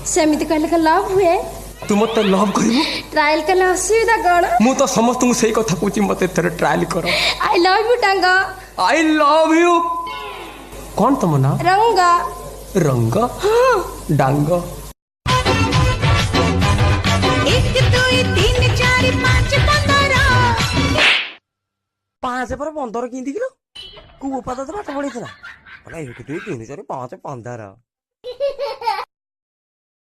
सेमिति कहले का लव हुए तू मत लव करू ट्रायल कले असुविधा कौन मु तो समस्त को सही कथा कहूची मते थरे ट्रायल करो आई लव यू टांगा आई लव यू कौन तुम ना रंगा रंग हाँ डांग 1 2 3 4 5 15 5 पर 15 किंदी किलो को उपादा तो पाठ पड़ी थला अला 1 2 3 4 5 15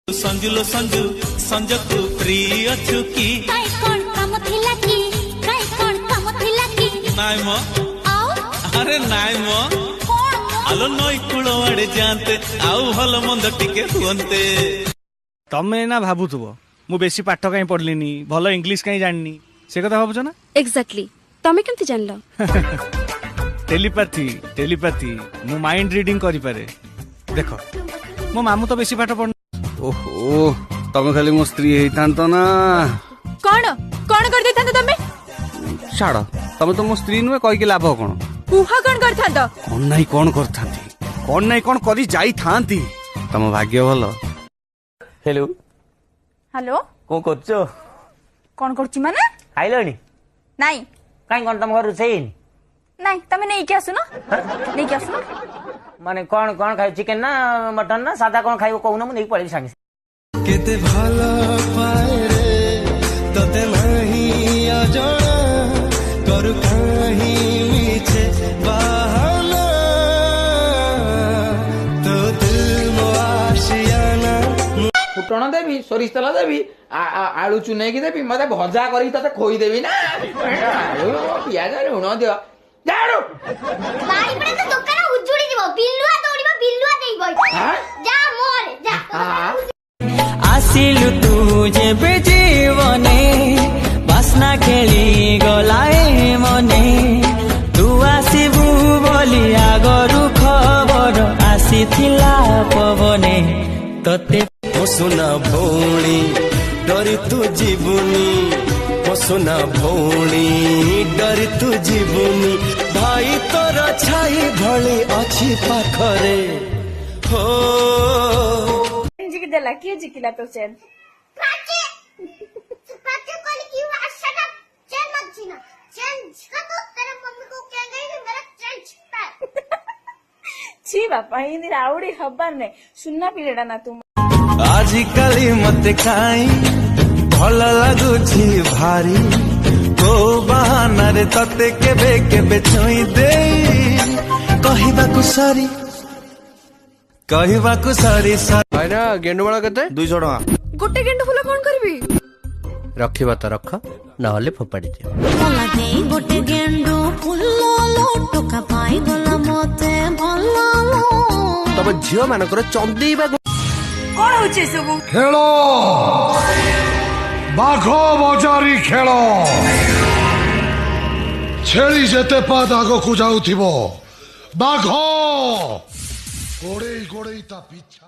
संजुलो संजु संजकु प्रिय छुकी काई कोन काम थिला की काई कोन काम थिला की नाय मो आओ अरे नाय मो आलो नई कूल आड़े जानते आउ भल मंद टिके हुंते तमे ना भाबुथबो मु बेसी पाठ काई पढलिनी भलो इंग्लिश काई जाननी से कथा भाबुछ ना एग्जैक्टली तमे केमति जानलो टेलीपैथी टेलीपैथी मु माइंड रीडिंग करि पारे देखो मो मामू तो बेसी पाठ पढ ओहो तमे खाली मो स्त्री हेइतांत ना कौन कौन कर देथांत तमे छाड़ तमे तो मो स्त्री नुए कहि के लाभ कोन कुहा कौन करथांत कोन करथांती कोन नाही कोन करी जाई थांती तम भाग्य भलो हेलो हेलो को करछो कौन करछि माने खाइलोनी नाही काई कोन तम घर सेइन नाही तमे नहीं के आसुनो नहीं के आसुनो माने कोन कोन खाइ चिकन ना मटन ना सादा कोन खाइबो कहू ना मु नहीं पळी सांगे केते भलो पाए रे तते नहीं अजଣା करू काहे मीछे बहाना तो दिल मो आशियाना फुटण देवी सोरिष तेल देवी आलू चुनेकी देवी मत भजा करी तते खोई देवी ना आलू पियाज लुण दियो जाड़ू बाई पड़े तो दुकान उजुड़ी दिबो बिल्लुआ दौड़िबो बिल्लुआ देई गई जा मोर जा आसिलु तू जेबे जीवने बासना खेली गलाए मने तू आसिबु बोली आगरु खबर आसीथिला पवने तते सुना भौणी डरी तू जीवनी सुना भौणी डरी तू जीवनी भाई तोर छाई भली अछि पाखरे हो जिक देला के जिकिला तो चेन प्राची प्राची कोली की शट अप चेन मत छीना चेन झिका तो तेरे मम्मी को कह गई कि मेरा चेन छिपा है छी बापा हिंदी आवड़ी खबर ने सुनना पिलेडा ना तुम आजिकाली मते काई भल लागुछि भारी को बहाना रे तते केबे केबे छुई दे कहिबाकु सरी भाई ना गेंडु बड़ा केते 200 टका गोटे गेंडु फुल कौन करबी रखिबा त रख नहले फोपाडी दियो मला दे गोटे गेंडो फुल्लो लोटो का पाई गला मते भल्लो तब झियो मानकर चंदेइबा कौन होचे सब खेल बाघ बजारी खेल छेली जेते पाद आग को जाउथिबो बाघ गोड़े गोड़े ता पीछा